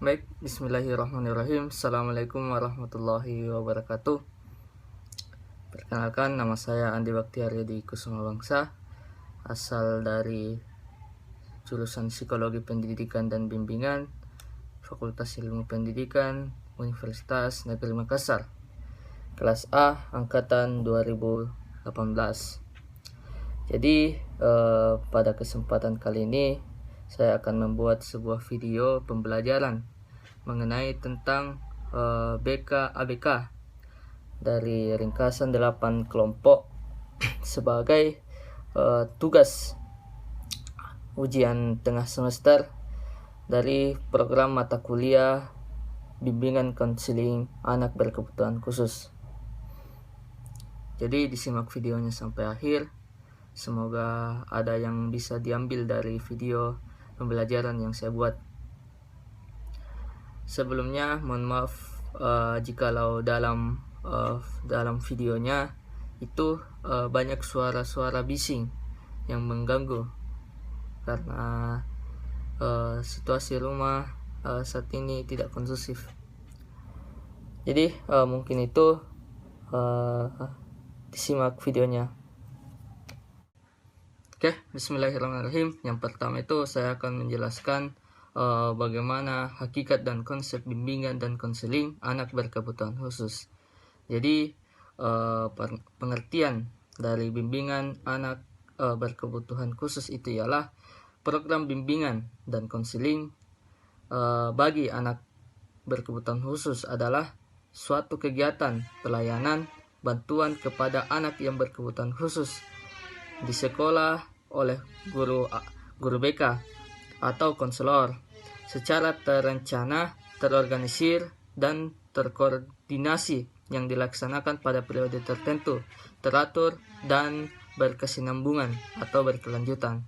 Baik, bismillahirrahmanirrahim. Assalamualaikum warahmatullahi wabarakatuh. Perkenalkan, nama saya Andi Baktiaryadi Kusuma Bangsa, asal dari jurusan Psikologi Pendidikan dan Bimbingan, Fakultas Ilmu Pendidikan, Universitas Negeri Makassar, kelas A, angkatan 2018. Jadi, pada kesempatan kali ini saya akan membuat sebuah video pembelajaran mengenai tentang BK ABK dari ringkasan 8 kelompok sebagai tugas ujian tengah semester dari program mata kuliah bimbingan konseling anak berkebutuhan khusus. Jadi disimak videonya sampai akhir. Semoga ada yang bisa diambil dari video pembelajaran yang saya buat. Sebelumnya mohon maaf jikalau dalam videonya itu banyak suara-suara bising yang mengganggu karena situasi rumah saat ini tidak kondusif. Jadi mungkin itu disimak videonya. Oke, bismillahirrahmanirrahim. Yang pertama itu saya akan menjelaskan bagaimana hakikat dan konsep bimbingan dan konseling anak berkebutuhan khusus. Jadi pengertian dari bimbingan anak berkebutuhan khusus itu ialah program bimbingan dan konseling bagi anak berkebutuhan khusus adalah suatu kegiatan pelayanan bantuan kepada anak yang berkebutuhan khusus di sekolah oleh guru BK atau konselor secara terencana, terorganisir, dan terkoordinasi yang dilaksanakan pada periode tertentu, teratur, dan berkesinambungan atau berkelanjutan.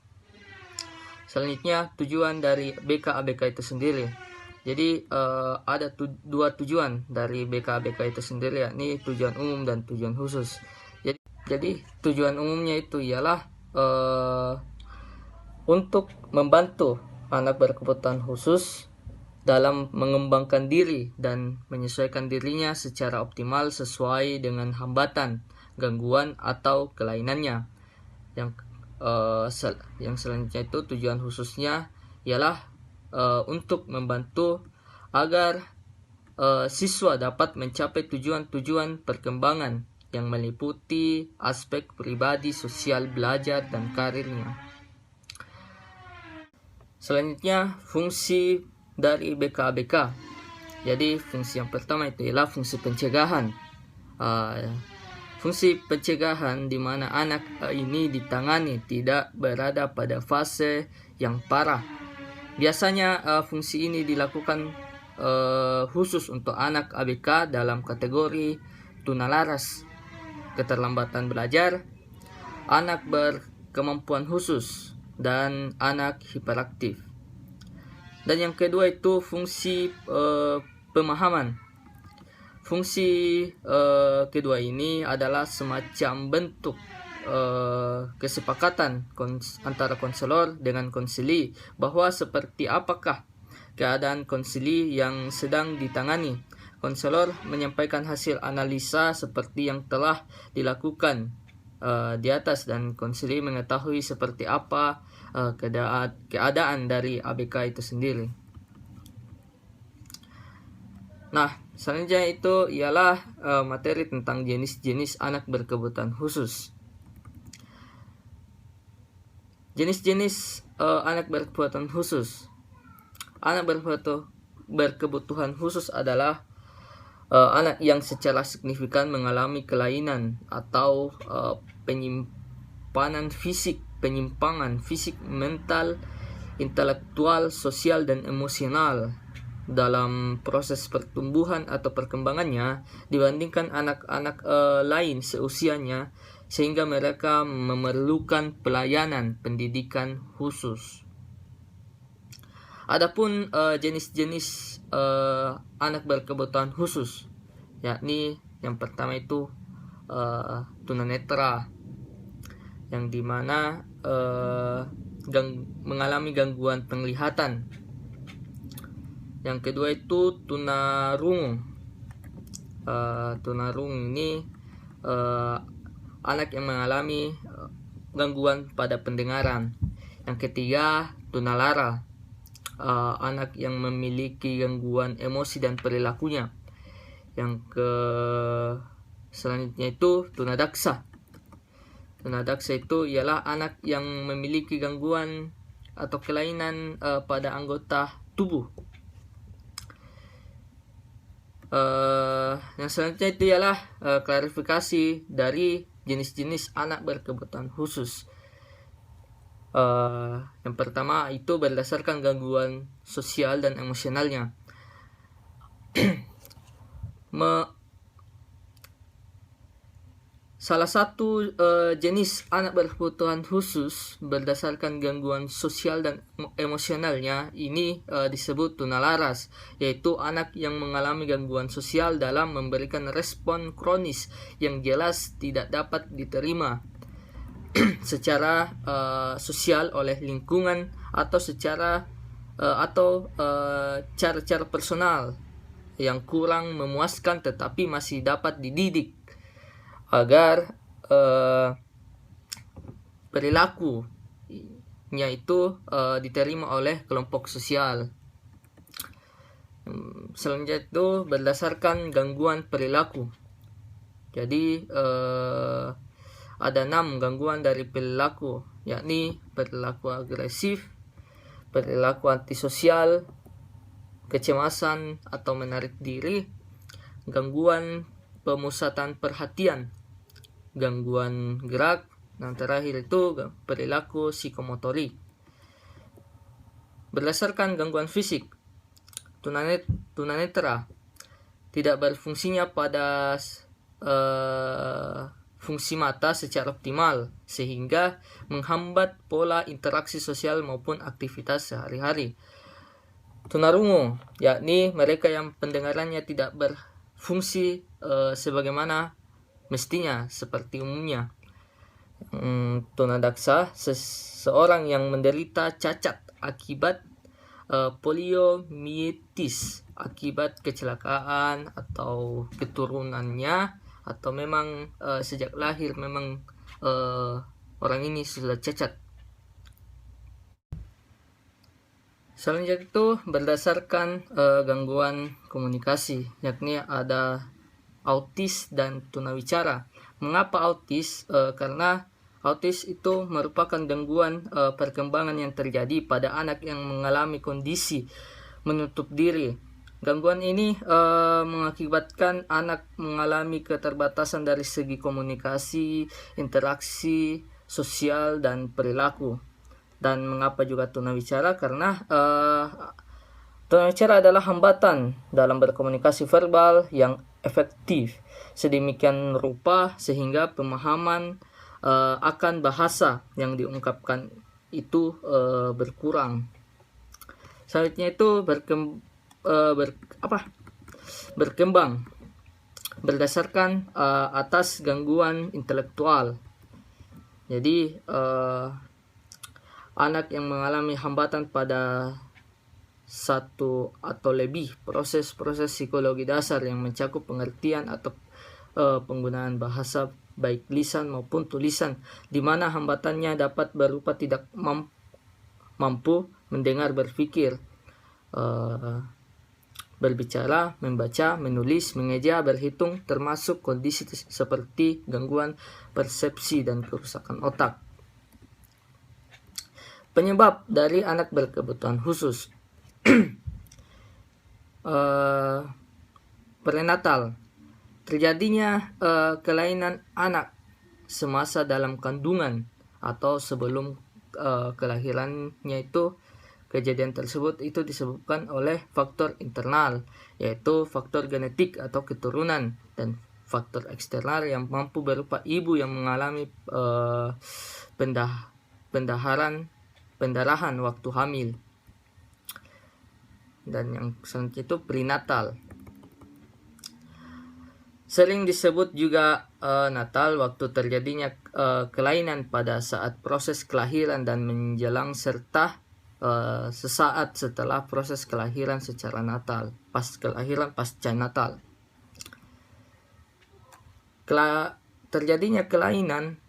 Selanjutnya, tujuan dari BK ABK itu sendiri. Jadi ada dua tujuan dari BK ABK itu sendiri, yakni tujuan umum dan tujuan khusus. Jadi tujuan umumnya itu ialah untuk membantu anak berkebutuhan khusus dalam mengembangkan diri dan menyesuaikan dirinya secara optimal sesuai dengan hambatan, gangguan, atau kelainannya. Yang selanjutnya itu tujuan khususnya ialah untuk membantu agar siswa dapat mencapai tujuan-tujuan perkembangan yang meliputi aspek pribadi, sosial, belajar, dan karirnya. Selanjutnya, fungsi dari BK-ABK. Jadi, fungsi yang pertama itu ialah fungsi pencegahan. Fungsi pencegahan di mana anak ini ditangani tidak berada pada fase yang parah. Biasanya fungsi ini dilakukan khusus untuk anak ABK dalam kategori tunalaras, keterlambatan belajar, anak berkemampuan khusus, dan anak hiperaktif. Dan yang kedua itu fungsi pemahaman. Fungsi kedua ini adalah semacam bentuk kesepakatan antara konselor dengan konseli bahwa seperti apakah keadaan konseli yang sedang ditangani. Konselor menyampaikan hasil analisa seperti yang telah dilakukan di atas dan konseli mengetahui seperti apa keadaan dari ABK itu sendiri. Nah, selanjutnya itu ialah materi tentang jenis-jenis anak berkebutuhan khusus. Jenis-jenis anak berkebutuhan khusus. Anak berkebutuhan khusus adalah anak yang secara signifikan mengalami kelainan atau penyimpangan fisik, mental, intelektual, sosial, dan emosional dalam proses pertumbuhan atau perkembangannya dibandingkan anak-anak lain seusianya, sehingga mereka memerlukan pelayanan pendidikan khusus. Adapun jenis-jenis anak berkebutuhan khusus, yakni yang pertama itu tunanetra, yang dimana mengalami gangguan penglihatan. Yang kedua itu tunarungu. Tunarungu ini anak yang mengalami gangguan pada pendengaran. Yang ketiga tunalara, anak yang memiliki gangguan emosi dan perilakunya. Yang selanjutnya itu tunadaksa. Tunadaksa itu ialah anak yang memiliki gangguan atau kelainan pada anggota tubuh. Yang selanjutnya itu ialah klarifikasi dari jenis-jenis anak berkebutuhan khusus. Yang pertama itu berdasarkan gangguan sosial dan emosionalnya. Salah satu jenis anak berkebutuhan khusus berdasarkan gangguan sosial dan emosionalnya ini disebut tunalaras, yaitu anak yang mengalami gangguan sosial dalam memberikan respon kronis yang jelas tidak dapat diterima secara sosial oleh lingkungan atau cara-cara personal yang kurang memuaskan, tetapi masih dapat dididik agar perilakunya itu diterima oleh kelompok sosial. Selanjutnya itu berdasarkan gangguan perilaku. Jadi ada 6 gangguan dari perilaku, yakni perilaku agresif, perilaku antisosial, kecemasan atau menarik diri, gangguan pemusatan perhatian, gangguan gerak, dan terakhir itu perilaku psikomotorik. Berdasarkan gangguan fisik, tunanetra tidak berfungsinya pada fungsi mata secara optimal, sehingga menghambat pola interaksi sosial maupun aktivitas sehari-hari. Tunarungu, yakni mereka yang pendengarannya tidak berfungsi sebagaimana mestinya seperti umumnya. Tunadaksa, seseorang yang menderita cacat akibat poliomielitis akibat kecelakaan atau keturunannya, atau memang sejak lahir memang orang ini sudah cacat. Selanjutnya itu berdasarkan gangguan komunikasi, yakni ada autis dan tunawicara. Mengapa autis? Karena autis itu merupakan gangguan perkembangan yang terjadi pada anak yang mengalami kondisi menutup diri. Gangguan ini mengakibatkan anak mengalami keterbatasan dari segi komunikasi, interaksi sosial, dan perilaku. Dan mengapa juga tunawicara? Karena tunawicara adalah hambatan dalam berkomunikasi verbal yang efektif sedemikian rupa sehingga pemahaman akan bahasa yang diungkapkan itu berkurang. Selanjutnya itu berkembang berdasarkan atas gangguan intelektual. Jadi anak yang mengalami hambatan pada satu atau lebih proses-proses psikologi dasar yang mencakup pengertian atau penggunaan bahasa baik lisan maupun tulisan, di mana hambatannya dapat berupa tidak mampu mendengar, berpikir, berbicara, membaca, menulis, mengeja, berhitung, termasuk kondisi seperti gangguan persepsi dan kerusakan otak. Penyebab dari anak berkebutuhan khusus. Prenatal, terjadinya kelainan anak semasa dalam kandungan atau sebelum kelahirannya itu. Kejadian tersebut itu disebabkan oleh faktor internal, yaitu faktor genetik atau keturunan, dan faktor eksternal yang mampu berupa ibu yang mengalami pendarahan waktu hamil. Dan yang selanjutnya itu prenatal. Sering disebut juga natal waktu terjadinya kelainan pada saat proses kelahiran dan menjelang serta sesaat setelah proses kelahiran secara natal, pasca natal. Terjadinya kelainan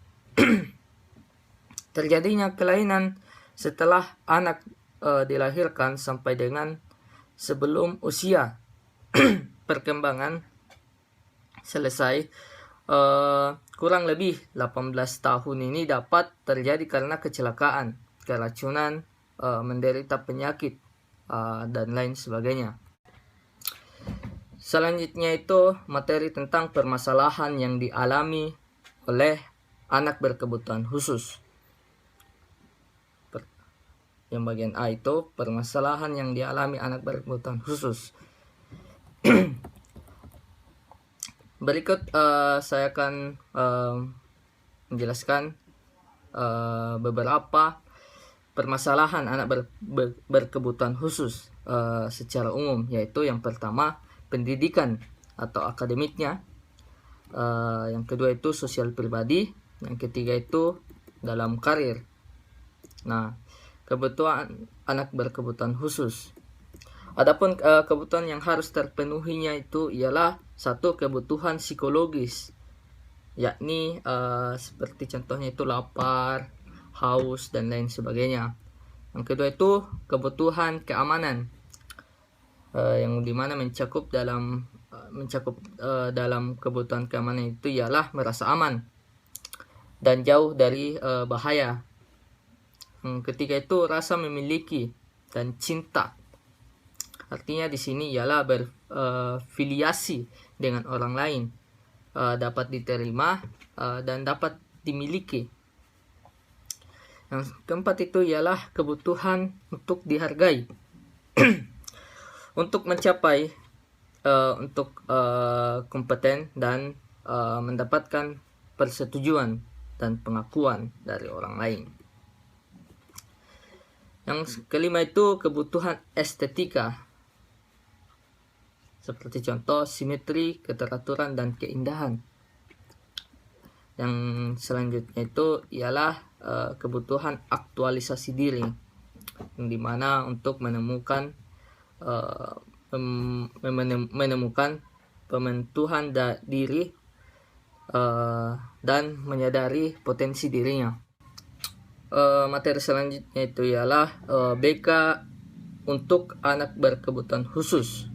setelah anak dilahirkan sampai dengan sebelum usia perkembangan selesai, kurang lebih 18 tahun ini dapat terjadi karena kecelakaan, keracunan, menderita penyakit, dan lain sebagainya. Selanjutnya itu materi tentang permasalahan yang dialami oleh anak berkebutuhan khusus. Yang bagian A itu permasalahan yang dialami anak berkebutuhan khusus. Berikut saya akan menjelaskan beberapa permasalahan anak berkebutuhan khusus secara umum, yaitu yang pertama pendidikan atau akademiknya, yang kedua itu sosial pribadi, yang ketiga itu dalam karir. Nah, kebutuhan anak berkebutuhan khusus. Adapun kebutuhan yang harus terpenuhinya itu ialah satu, kebutuhan psikologis, yakni seperti contohnya itu lapar, haus, dan lain sebagainya. Yang kedua itu kebutuhan keamanan, yang dimana mencakup dalam kebutuhan keamanan itu ialah merasa aman dan jauh dari bahaya. Yang ketiga itu rasa memiliki dan cinta. Artinya di sini ialah berfiliasi dengan orang lain, dapat diterima dan dapat dimiliki. Yang keempat itu ialah kebutuhan untuk dihargai. Untuk mencapai kompeten dan mendapatkan persetujuan dan pengakuan dari orang lain. Yang kelima itu kebutuhan estetika, seperti contoh simetri, keteraturan, dan keindahan. Yang selanjutnya itu ialah kebutuhan aktualisasi diri, yang dimana untuk menemukan pementuhan diri dan menyadari potensi dirinya. Materi selanjutnya itu ialah BK untuk anak berkebutuhan khusus,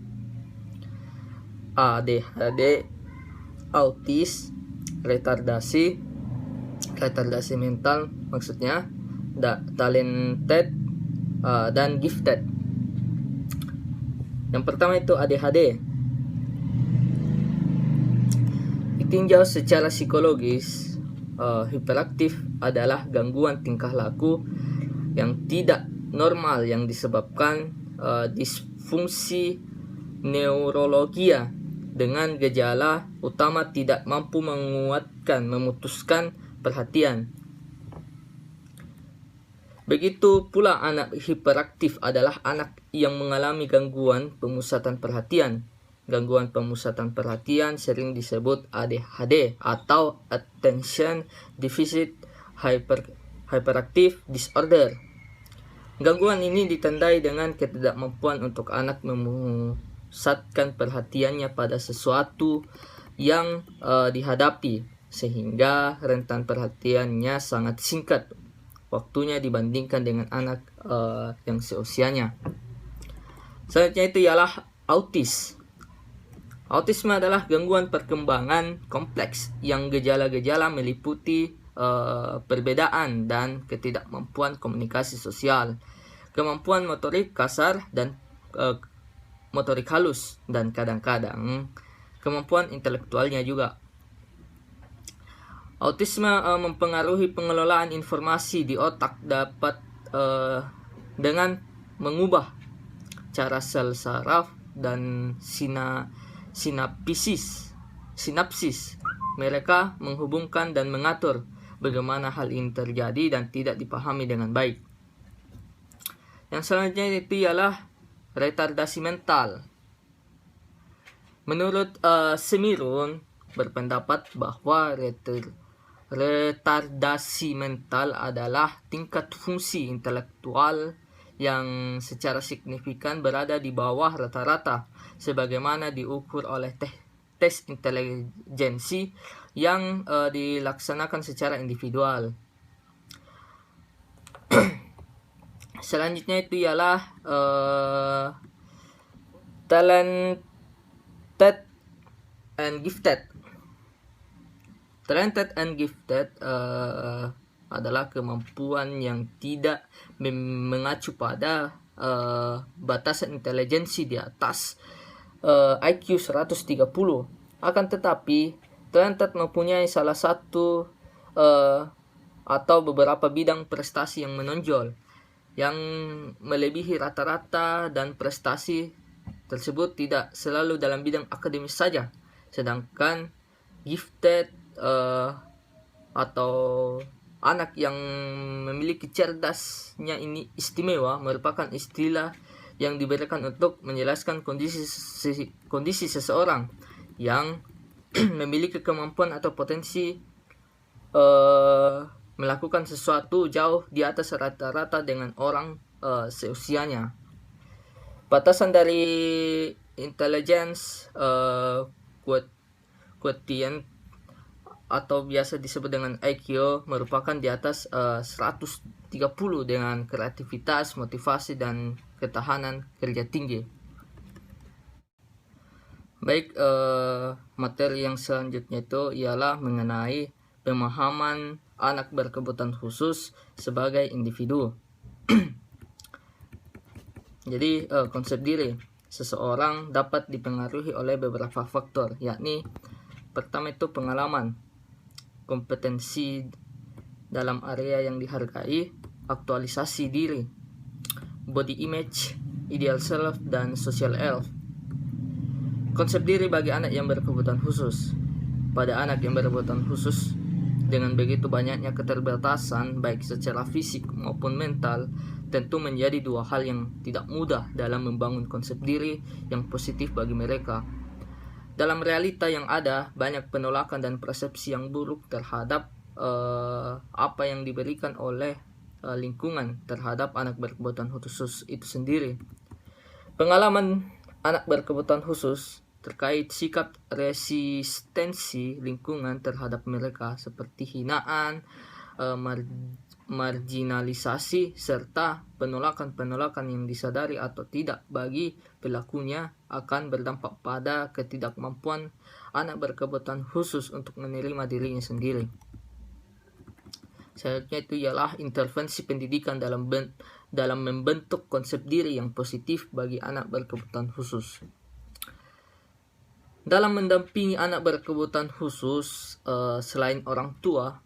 ADHD, autis, retardasi mental maksudnya, talented, dan gifted. Yang pertama itu ADHD. Ditinjau secara psikologis, hiperaktif adalah gangguan tingkah laku yang tidak normal yang disebabkan disfungsi neurologia dengan gejala utama tidak mampu memutuskan perhatian. Begitu pula anak hiperaktif adalah anak yang mengalami gangguan pemusatan perhatian. Gangguan pemusatan perhatian sering disebut ADHD atau Attention Deficit Hyperactive Disorder. Gangguan ini ditandai dengan ketidakmampuan untuk anak memusatkan perhatiannya pada sesuatu yang dihadapi, sehingga rentan perhatiannya sangat singkat waktunya dibandingkan dengan anak yang seusianya. Selanjutnya itu ialah autis. Autisme adalah gangguan perkembangan kompleks yang gejala-gejala meliputi perbedaan dan ketidakmampuan komunikasi sosial, kemampuan motorik kasar dan motorik halus, dan kadang-kadang kemampuan intelektualnya juga. Autisme mempengaruhi pengelolaan informasi di otak dapat dengan mengubah cara sel saraf dan sinapsis. Mereka menghubungkan dan mengatur bagaimana hal ini terjadi dan tidak dipahami dengan baik. Yang selanjutnya itu ialah retardasi mental. Menurut Semirun berpendapat bahwa retardasi mental adalah tingkat fungsi intelektual yang secara signifikan berada di bawah rata-rata sebagaimana diukur oleh tes intelijensi yang dilaksanakan secara individual. Selanjutnya itu ialah talented and gifted. Talented and gifted adalah kemampuan yang tidak mengacu pada batasan intelijensi di atas IQ 130. Akan tetapi, talented mempunyai salah satu atau beberapa bidang prestasi yang menonjol yang melebihi rata-rata, dan prestasi tersebut tidak selalu dalam bidang akademis saja. Sedangkan gifted atau anak yang memiliki cerdasnya ini istimewa merupakan istilah yang diberikan untuk menjelaskan kondisi seseorang yang memiliki kemampuan atau potensi melakukan sesuatu jauh di atas rata-rata dengan orang seusianya. Batasan dari intelligence quotient atau biasa disebut dengan IQ merupakan di atas 130 dengan kreativitas, motivasi, dan ketahanan kerja tinggi. Baik, materi yang selanjutnya itu ialah mengenai pemahaman anak berkebutuhan khusus sebagai individu. Jadi, konsep diri seseorang dapat dipengaruhi oleh beberapa faktor, yakni pertama itu pengalaman, kompetensi dalam area yang dihargai, aktualisasi diri, body image, ideal self, dan social health. Konsep diri bagi anak yang berkebutuhan khusus. Pada anak yang berkebutuhan khusus, dengan begitu banyaknya keterbatasan baik secara fisik maupun mental, tentu menjadi dua hal yang tidak mudah dalam membangun konsep diri yang positif bagi mereka. Dalam realita yang ada, banyak penolakan dan persepsi yang buruk terhadap apa yang diberikan oleh lingkungan terhadap anak berkebutuhan khusus itu sendiri. Pengalaman anak berkebutuhan khusus terkait sikap resistensi lingkungan terhadap mereka seperti hinaan, marginalisasi, serta penolakan-penolakan yang disadari atau tidak bagi pelakunya akan berdampak pada ketidakmampuan anak berkebutuhan khusus untuk menerima dirinya sendiri. Selanjutnya itu ialah intervensi pendidikan dalam membentuk konsep diri yang positif bagi anak berkebutuhan khusus. Dalam mendampingi anak berkebutuhan khusus, selain orang tua,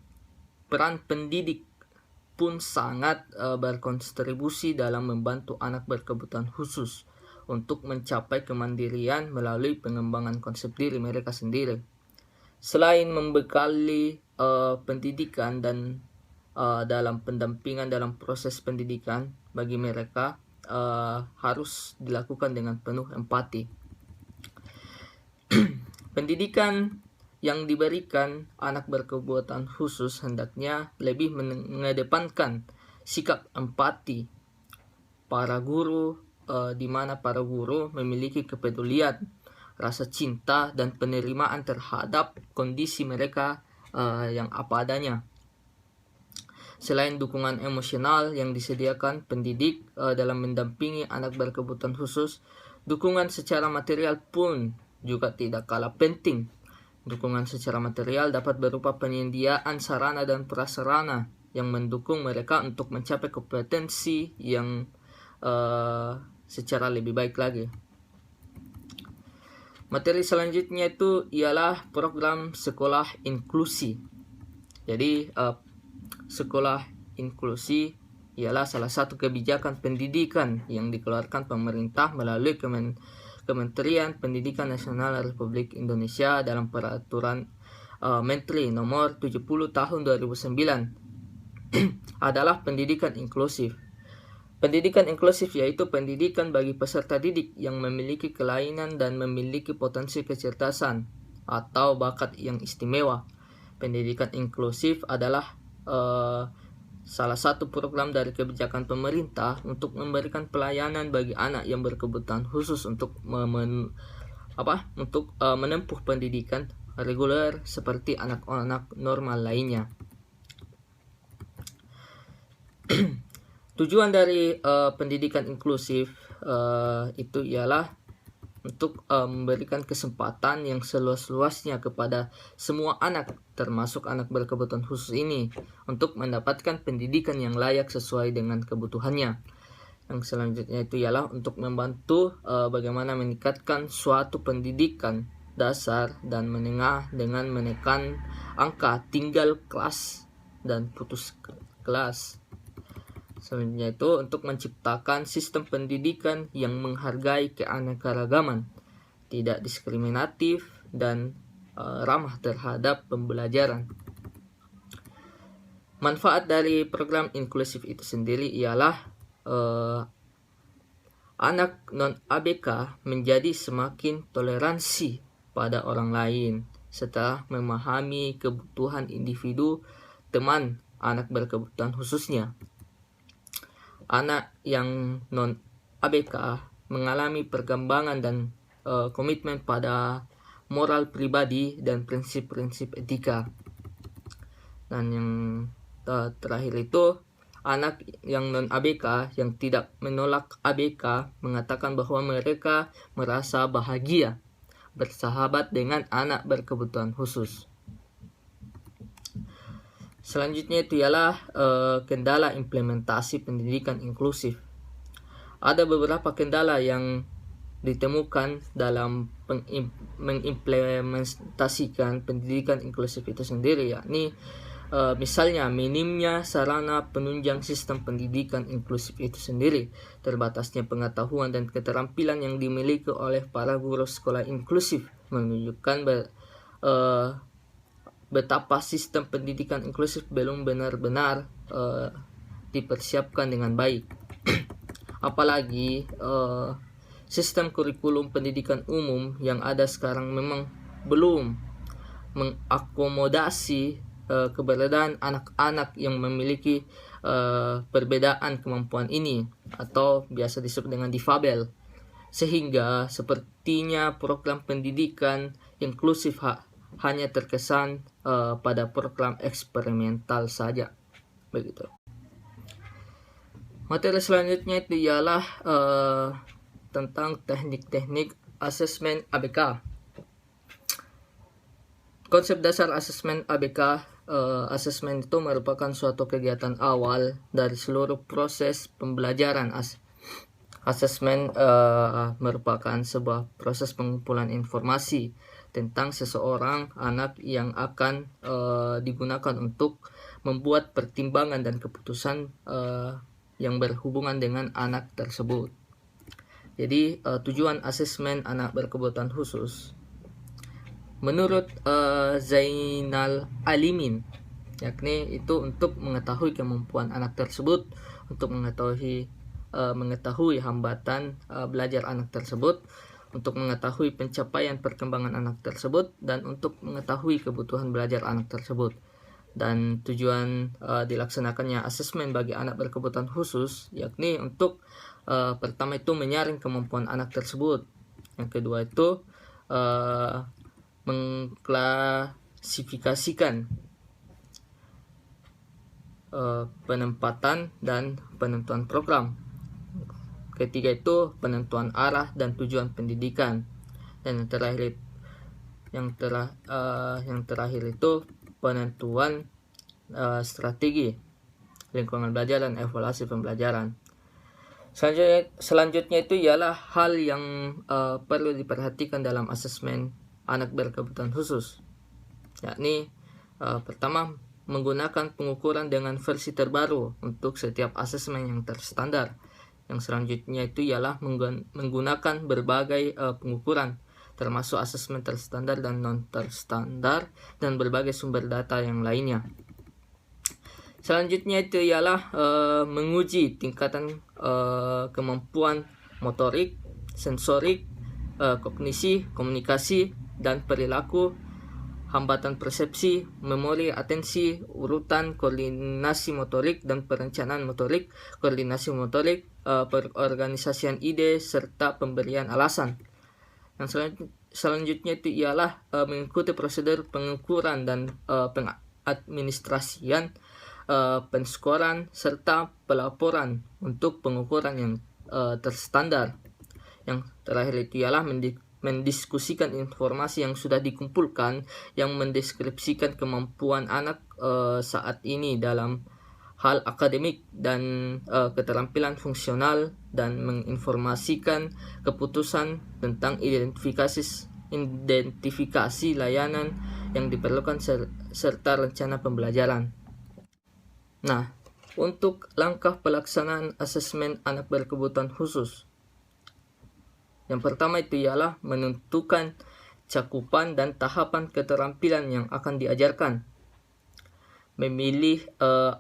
peran pendidik pun sangat berkontribusi dalam membantu anak berkebutuhan khusus untuk mencapai kemandirian melalui pengembangan konsep diri mereka sendiri. Selain membekali pendidikan dan dalam pendampingan dalam proses pendidikan bagi mereka harus dilakukan dengan penuh empati. Pendidikan yang diberikan anak berkebutuhan khusus hendaknya lebih mengedepankan sikap empati para guru, di mana para guru memiliki kepedulian, rasa cinta, dan penerimaan terhadap kondisi mereka yang apa adanya. Selain dukungan emosional yang disediakan pendidik dalam mendampingi anak berkebutuhan khusus, dukungan secara material pun juga tidak kalah penting. Dukungan secara material dapat berupa penyediaan sarana dan prasarana yang mendukung mereka untuk mencapai kompetensi yang secara lebih baik lagi. Materi selanjutnya itu ialah program sekolah inklusi. Jadi, sekolah inklusi ialah salah satu kebijakan pendidikan yang dikeluarkan pemerintah melalui Kementerian Pendidikan Nasional Republik Indonesia dalam Peraturan Menteri Nomor 70 Tahun 2009 adalah pendidikan inklusif. Pendidikan inklusif yaitu pendidikan bagi peserta didik yang memiliki kelainan dan memiliki potensi kecerdasan atau bakat yang istimewa. Pendidikan inklusif adalah salah satu program dari kebijakan pemerintah untuk memberikan pelayanan bagi anak yang berkebutuhan khusus untuk menempuh pendidikan reguler seperti anak-anak normal lainnya. Tujuan dari pendidikan inklusif itu ialah untuk memberikan kesempatan yang seluas-luasnya kepada semua anak, termasuk anak berkebutuhan khusus ini, untuk mendapatkan pendidikan yang layak sesuai dengan kebutuhannya. Yang selanjutnya itu ialah untuk membantu bagaimana meningkatkan suatu pendidikan dasar dan menengah dengan menekan angka tinggal kelas dan putus kelas. Selanjutnya itu untuk menciptakan sistem pendidikan yang menghargai keanekaragaman, tidak diskriminatif, dan ramah terhadap pembelajaran. Manfaat dari program inklusif itu sendiri ialah anak non-ABK menjadi semakin toleransi pada orang lain setelah memahami kebutuhan individu teman anak berkebutuhan khususnya. Anak yang non-ABK mengalami perkembangan dan komitmen pada moral pribadi dan prinsip-prinsip etika. Dan yang terakhir itu, anak yang non-ABK yang tidak menolak ABK mengatakan bahwa mereka merasa bahagia bersahabat dengan anak berkebutuhan khusus. Selanjutnya itu ialah kendala implementasi pendidikan inklusif. Ada beberapa kendala yang ditemukan dalam mengimplementasikan pendidikan inklusif itu sendiri, yakni misalnya minimnya sarana penunjang sistem pendidikan inklusif itu sendiri, terbatasnya pengetahuan dan keterampilan yang dimiliki oleh para guru sekolah inklusif menunjukkan betapa sistem pendidikan inklusif belum benar-benar dipersiapkan dengan baik. Apalagi sistem kurikulum pendidikan umum yang ada sekarang memang belum mengakomodasi keberadaan anak-anak yang memiliki perbedaan kemampuan ini, atau biasa disebut dengan difabel, sehingga sepertinya program pendidikan inklusif hanya terkesan pada program eksperimental saja, begitu. Materi selanjutnya itu ialah tentang teknik-teknik asesmen ABK. Konsep dasar asesmen ABK, asesmen itu merupakan suatu kegiatan awal dari seluruh proses pembelajaran. Asesmen merupakan sebuah proses pengumpulan informasi tentang seseorang anak yang akan digunakan untuk membuat pertimbangan dan keputusan yang berhubungan dengan anak tersebut. Jadi tujuan asesmen anak berkebutuhan khusus menurut Zainal Alimin, yakni itu untuk mengetahui kemampuan anak tersebut, untuk mengetahui hambatan belajar anak tersebut, untuk mengetahui pencapaian perkembangan anak tersebut, dan untuk mengetahui kebutuhan belajar anak tersebut. Dan tujuan dilaksanakannya asesmen bagi anak berkebutuhan khusus yakni untuk pertama itu menyaring kemampuan anak tersebut, yang kedua itu mengklasifikasikan penempatan dan penentuan program, ketiga itu penentuan arah dan tujuan pendidikan, dan yang terakhir itu penentuan strategi lingkungan belajar dan evaluasi pembelajaran. Selanjutnya itu ialah hal yang perlu diperhatikan dalam asesmen anak berkebutuhan khusus, yakni pertama, menggunakan pengukuran dengan versi terbaru untuk setiap asesmen yang terstandar. Yang selanjutnya itu ialah menggunakan berbagai pengukuran, termasuk asesmen terstandar dan non terstandar, dan berbagai sumber data yang lainnya. Selanjutnya itu ialah menguji tingkatan kemampuan motorik, sensorik, kognisi, komunikasi, dan perilaku hambatan persepsi, memori, atensi, urutan, koordinasi motorik, dan perencanaan motorik, koordinasi motorik, perorganisasian ide, serta pemberian alasan. Yang selanjutnya itu ialah mengikuti prosedur pengukuran dan pengadministrasian, penskoran, serta pelaporan untuk pengukuran yang terstandar. Yang terakhir itu ialah mendiskusikan informasi yang sudah dikumpulkan yang mendeskripsikan kemampuan anak saat ini dalam hal akademik dan keterampilan fungsional, dan menginformasikan keputusan tentang identifikasi layanan yang diperlukan serta rencana pembelajaran. Nah, untuk langkah pelaksanaan asesmen anak berkebutuhan khusus, yang pertama itu ialah menentukan cakupan dan tahapan keterampilan yang akan diajarkan, memilih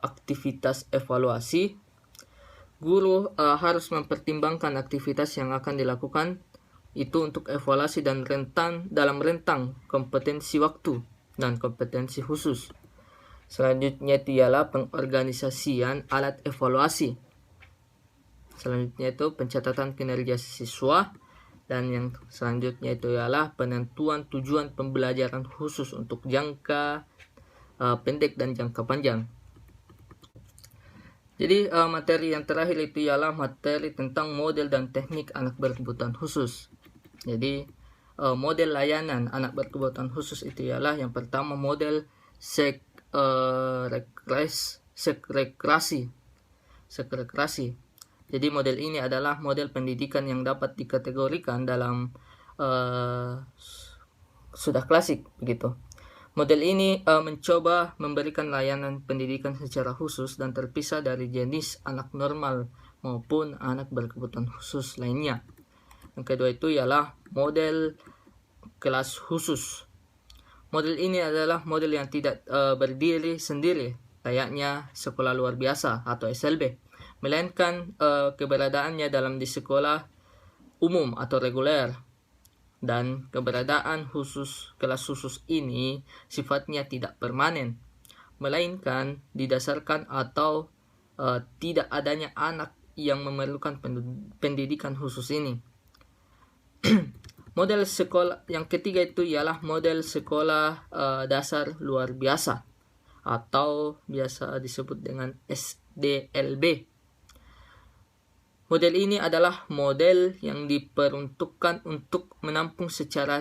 aktivitas evaluasi. Guru harus mempertimbangkan aktivitas yang akan dilakukan itu untuk evaluasi dan dalam rentang kompetensi waktu dan kompetensi khusus. Selanjutnya itu ialah pengorganisasian alat evaluasi. Selanjutnya itu pencatatan kinerja siswa. Dan yang selanjutnya itu ialah penentuan tujuan pembelajaran khusus untuk jangka pendek dan jangka panjang. Jadi materi yang terakhir itu ialah materi tentang model dan teknik anak berkebutuhan khusus. Jadi model layanan anak berkebutuhan khusus itu ialah yang pertama model sekrekrasi. Jadi model ini adalah model pendidikan yang dapat dikategorikan dalam sudah klasik begitu. Model ini mencoba memberikan layanan pendidikan secara khusus dan terpisah dari jenis anak normal maupun anak berkebutuhan khusus lainnya. Yang kedua itu ialah model kelas khusus. Model ini adalah model yang tidak berdiri sendiri layaknya sekolah luar biasa atau SLB, melainkan keberadaannya di sekolah umum atau reguler, dan keberadaan kelas khusus ini sifatnya tidak permanen, melainkan didasarkan atau tidak adanya anak yang memerlukan pendidikan khusus ini. Model sekolah yang ketiga itu ialah model sekolah dasar luar biasa atau biasa disebut dengan SDLB. Model ini adalah model yang diperuntukkan untuk menampung secara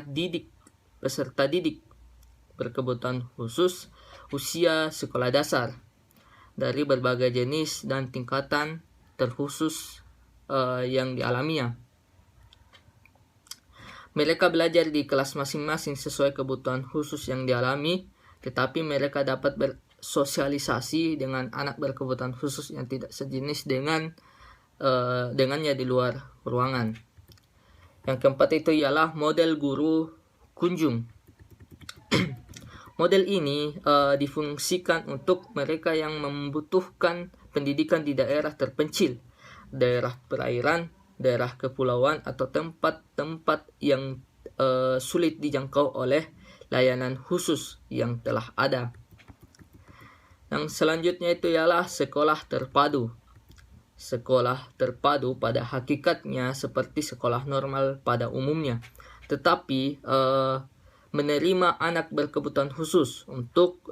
peserta didik berkebutuhan khusus usia sekolah dasar dari berbagai jenis dan tingkatan terkhusus yang dialaminya. Mereka belajar di kelas masing-masing sesuai kebutuhan khusus yang dialami, tetapi mereka dapat bersosialisasi dengan anak berkebutuhan khusus yang tidak sejenis dengannya di luar ruangan. Yang keempat itu ialah model guru kunjung. Model ini difungsikan untuk mereka yang membutuhkan pendidikan di daerah terpencil, daerah perairan, daerah kepulauan, atau tempat-tempat yang sulit dijangkau oleh layanan khusus yang telah ada. Yang selanjutnya itu ialah sekolah terpadu. Sekolah terpadu pada hakikatnya seperti sekolah normal pada umumnya, tetapi menerima anak berkebutuhan khusus untuk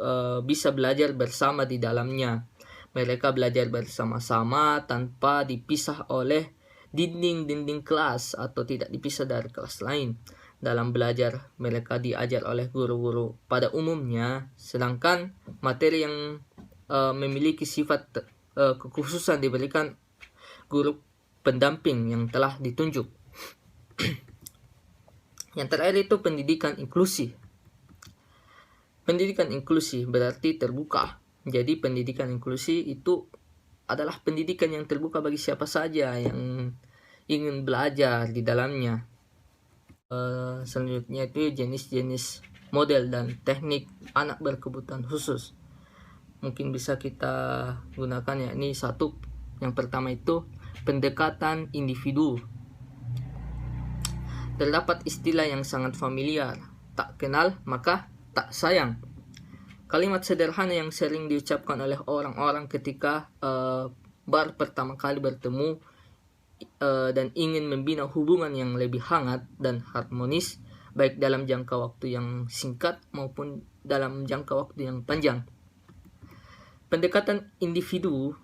bisa belajar bersama di dalamnya. Mereka belajar bersama-sama tanpa dipisah oleh dinding-dinding kelas atau tidak dipisah dari kelas lain. Dalam belajar, mereka diajar oleh guru-guru pada umumnya, sedangkan materi yang memiliki sifat kekhususan diberikan guru pendamping yang telah ditunjuk. Yang terakhir itu pendidikan inklusi. Pendidikan inklusi berarti terbuka. Jadi pendidikan inklusi itu adalah pendidikan yang terbuka bagi siapa saja yang ingin belajar di dalamnya. Selanjutnya itu jenis-jenis model dan teknik anak berkebutuhan khusus. Mungkin bisa kita gunakan yakni satu. Yang pertama itu pendekatan individu. Terdapat istilah yang sangat familiar, tak kenal maka tak sayang. Kalimat sederhana yang sering diucapkan oleh orang-orang ketika baru pertama kali bertemu dan ingin membina hubungan yang lebih hangat dan harmonis, baik dalam jangka waktu yang singkat maupun dalam jangka waktu yang panjang. Pendekatan individu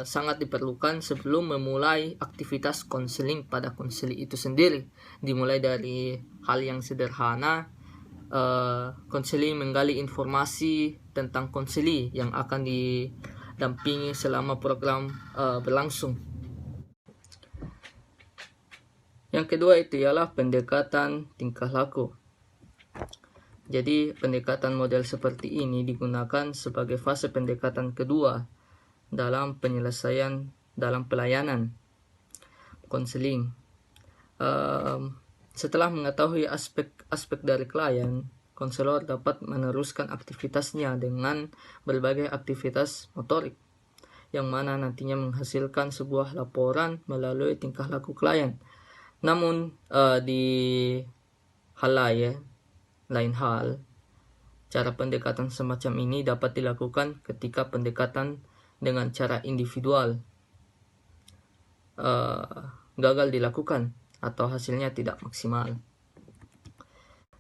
sangat diperlukan sebelum memulai aktivitas konseling pada konseli itu sendiri. Dimulai dari hal yang sederhana, konseli menggali informasi tentang konseli yang akan didampingi selama program berlangsung. Yang kedua itu ialah pendekatan tingkah laku. Jadi pendekatan model seperti ini digunakan sebagai fase pendekatan kedua dalam pelayanan konseling. Setelah mengetahui aspek dari klien, konselor dapat meneruskan aktivitasnya dengan berbagai aktivitas motorik, yang mana nantinya menghasilkan sebuah laporan melalui tingkah laku klien. Namun di lain hal, cara pendekatan semacam ini dapat dilakukan ketika pendekatan dengan cara individual gagal dilakukan atau hasilnya tidak maksimal.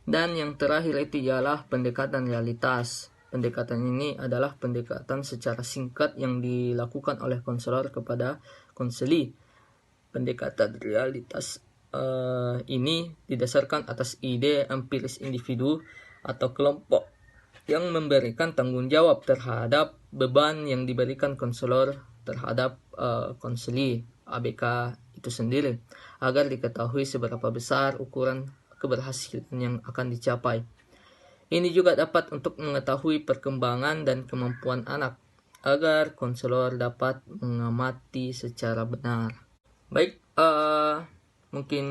Dan yang terakhir itu ialah pendekatan realitas. Pendekatan ini adalah pendekatan secara singkat yang dilakukan oleh konselor kepada konseli. Pendekatan realitas ini didasarkan atas ide empiris individu atau kelompok yang memberikan tanggung jawab terhadap beban yang diberikan konselor terhadap konseli ABK itu sendiri, agar diketahui seberapa besar ukuran keberhasilan yang akan dicapai. Ini juga dapat untuk mengetahui perkembangan dan kemampuan anak, agar konselor dapat mengamati secara benar. Baik, mungkin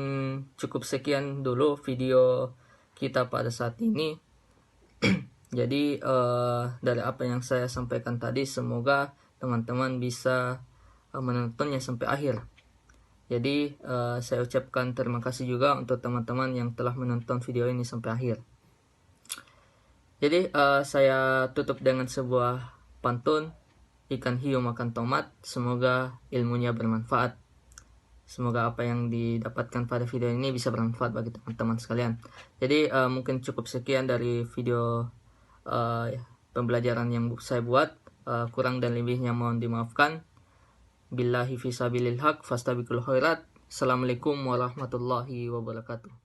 cukup sekian dulu video kita pada saat ini. Jadi dari apa yang saya sampaikan tadi, semoga teman-teman bisa menontonnya sampai akhir. Jadi saya ucapkan terima kasih juga untuk teman-teman yang telah menonton video ini sampai akhir. Jadi saya tutup dengan sebuah pantun, ikan hiu makan tomat. Semoga ilmunya bermanfaat. Semoga apa yang didapatkan pada video ini bisa bermanfaat bagi teman-teman sekalian. Jadi mungkin cukup sekian dari video pembelajaran yang saya buat. Kurang dan lebihnya mohon dimaafkan. Billahi fisabilil haq fastabiqul khairat. Assalamualaikum warahmatullahi wabarakatuh.